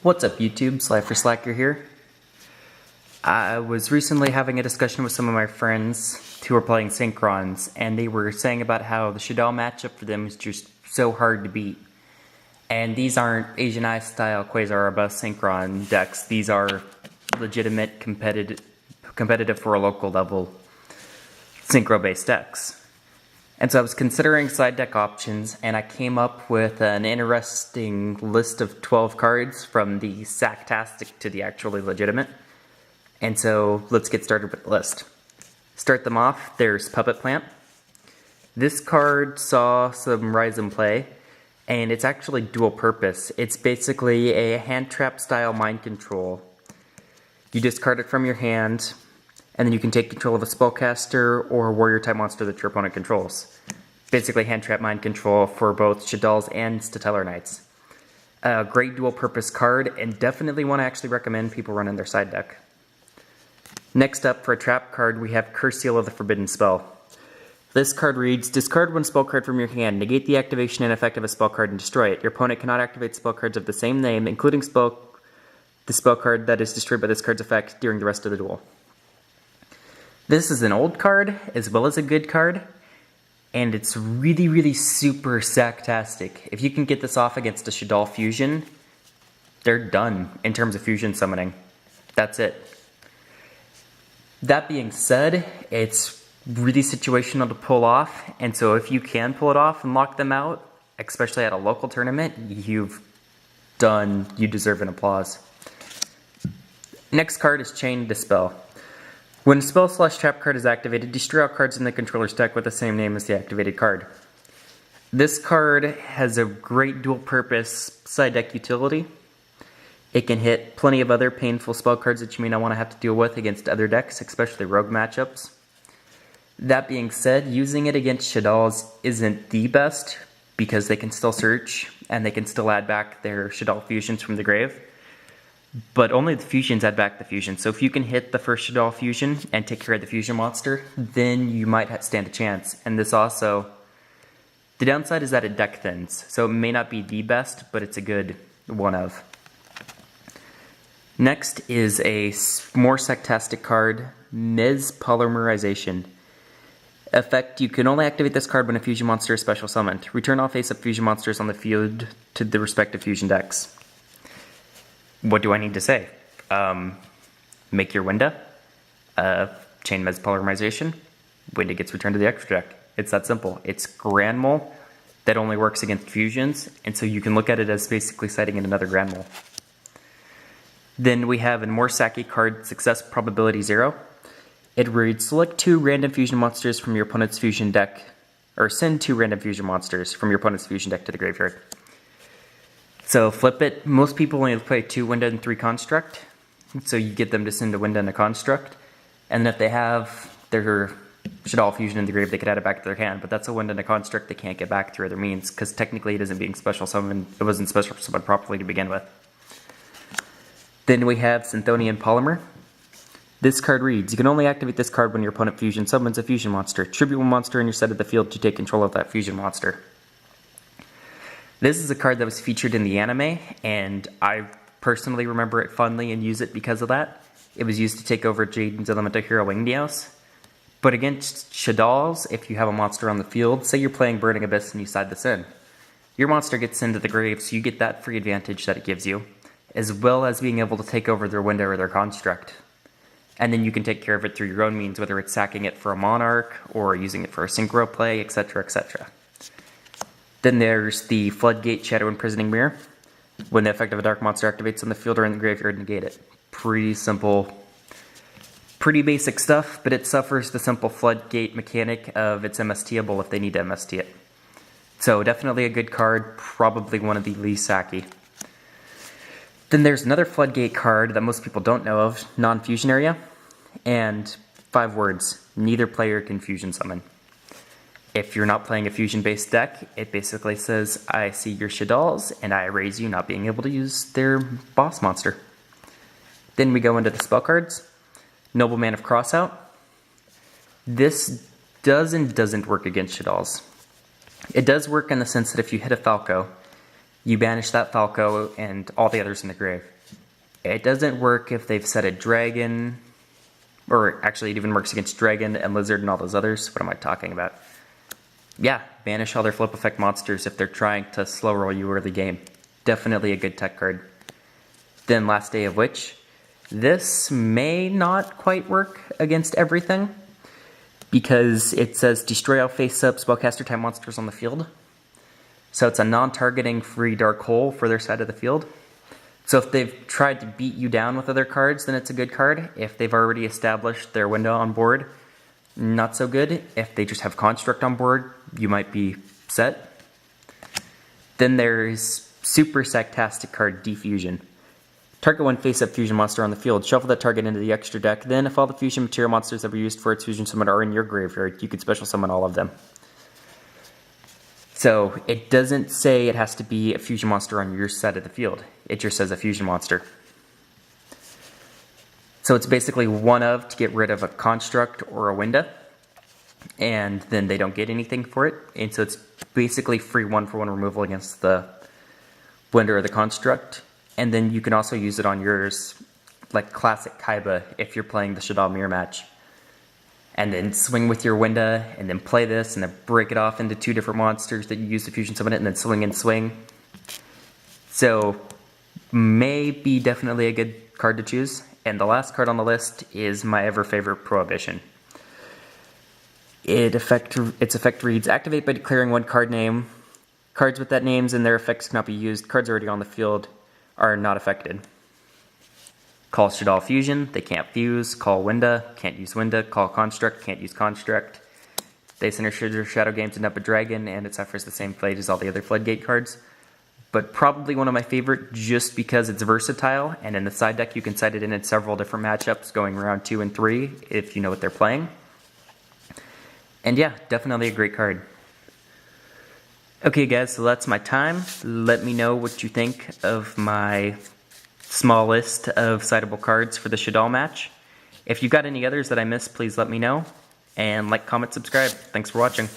What's up YouTube, Slifer Slacker here. I was recently having a discussion with some of my friends who were playing Synchrons, and they were saying about how the Shaddolls matchup for them is just so hard to beat. And these aren't Asian Eye style Quasar or Bust Synchron decks, these are legitimate competitive for a local level Synchro based decks. And so I was considering side deck options, and I came up with an interesting list of 12 cards from the sectastic to the actually legitimate. And so let's get started with the list. Start them off, there's Puppet Plant. This card saw some rise in play, and it's actually dual purpose. It's basically a hand trap style mind control. You discard it from your hand, and then you can take control of a spellcaster or a warrior type monster that your opponent controls. Basically hand trap mind control for both Shaddolls and Stellar Knights. A great dual purpose card, and definitely one I actually recommend people run in their side deck. Next up, for a trap card, we have Curse Seal of the Forbidden Spell. This card reads, discard one spell card from your hand, negate the activation and effect of a spell card and destroy it. Your opponent cannot activate spell cards of the same name, including the spell card that is destroyed by this card's effect during the rest of the duel. This is an old card, as well as a good card, and it's really super sectastic. If you can get this off against a Shaddolls fusion, they're done in terms of fusion summoning. That's it. That being said, it's really situational to pull off, and so if you can pull it off and lock them out, especially at a local tournament, you deserve an applause. Next card is Chain Dispel. When a spell/trap card is activated, destroy all cards in the controller's deck with the same name as the activated card. This card has a great dual purpose side deck utility. It can hit plenty of other painful spell cards that you may not want to have to deal with against other decks, especially rogue matchups. That being said, using it against Shaddolls isn't the best, because they can still search and they can still add back their Shaddolls fusions from the grave. But only the fusions add back the fusion. So if you can hit the first Shaddolls fusion and take care of the fusion monster, then you might stand a chance. And this also, the downside is that it deck thins. So it may not be the best, but it's a good one of. Next is a more sectastic card, Polymerization. Effect, you can only activate this card when a fusion monster is special summoned. Return all face-up fusion monsters on the field to the respective fusion decks. What do I need to say? Make your Winda. Chain Polymerization. Winda gets returned to the extra deck. It's that simple. It's Grand Mole that only works against fusions, and so you can look at it as basically citing in another Grand Mole. Then we have a more Saki card, Success Probability 0. It reads, select 2 random fusion monsters from your opponent's fusion deck, or send 2 random fusion monsters from your opponent's fusion deck to the graveyard. So flip it, most people only play 2 Winda and 3 Construct, so you get them to send a Winda and a Construct, and then if they have their Shaddolls fusion in the grave, they could add it back to their hand, but that's a Winda and a Construct they can't get back through other means, because technically it isn't being special summoned, it wasn't special summoned properly to begin with. Then we have Synthonian Polymer. This card reads, you can only activate this card when your opponent fusion summons a fusion monster. Tribute one monster in your set of the field to take control of that fusion monster. This is a card that was featured in the anime, and I personally remember it fondly and use it because of that. It was used to take over Jaden's Elemental Hero Wingdios. But against Shaddolls, if you have a monster on the field, say you're playing Burning Abyss and you side this in, your monster gets into the grave, so you get that free advantage that it gives you, as well as being able to take over their Winda or their Construct. And then you can take care of it through your own means, whether it's sacking it for a Monarch, or using it for a Synchro play, etc, etc. Then there's the Floodgate Shadow Imprisoning Mirror. When the effect of a dark monster activates on the field or in the graveyard, negate it. Pretty simple, pretty basic stuff, but it suffers the simple Floodgate mechanic of it's MSTable if they need to MST it. So definitely a good card, probably one of the least sacky. Then there's another Floodgate card that most people don't know of, Non-Fusion Area, and 5 words, neither player can fusion summon. If you're not playing a fusion-based deck, it basically says, I see your Shaddolls, and I erase you not being able to use their boss monster. Then we go into the spell cards. Nobleman of Crossout. This does and doesn't work against Shaddolls. It does work in the sense that if you hit a Falco, you banish that Falco and all the others in the grave. It doesn't work if they've set a dragon, or actually it even works against dragon and lizard and all those others. What am I talking about? Yeah, banish all their flip effect monsters if they're trying to slow roll you early game. Definitely a good tech card. Then Last Day of Witch. This may not quite work against everything, because it says destroy all face-up spellcaster type monsters on the field. So it's a non-targeting free dark hole for their side of the field. So if they've tried to beat you down with other cards, then it's a good card. If they've already established their window on board, not so good. If they just have Construct on board, you might be set. Then there's super sectastic card Defusion. Target one face-up fusion monster on the field. Shuffle that target into the extra deck. Then, if all the fusion material monsters that were used for its fusion summon are in your graveyard, you could special summon all of them. So, it doesn't say it has to be a fusion monster on your side of the field. It just says a fusion monster. So it's basically one of to get rid of a construct or a window. And then they don't get anything for it. And so it's basically free 1-for-1 removal against the window or the construct. And then you can also use it on yours, like classic Kaiba, if you're playing the Shaddolls mirror match. And then swing with your window, and then play this, and then break it off into 2 different monsters that you use to fusion summon it, and then swing and swing. So, may be definitely a good card to choose. And the last card on the list is my ever favorite Prohibition. Its effect reads, activate by declaring one card name. Cards with that names and their effects cannot be used. Cards already on the field are not affected. Call Shaddolls Fusion, they can't fuse. Call Winda, can't use Winda. Call Construct, can't use Construct. They center Shadow Game to up a dragon, and it suffers the same fate as all the other floodgate cards. But probably one of my favorite just because it's versatile, and in the side deck you can side it in several different matchups going around 2 and 3 if you know what they're playing. And yeah, definitely a great card. Okay guys, so that's my time. Let me know what you think of my small list of cideable cards for the Shaddolls match. If you've got any others that I missed, please let me know. And like, comment, subscribe. Thanks for watching.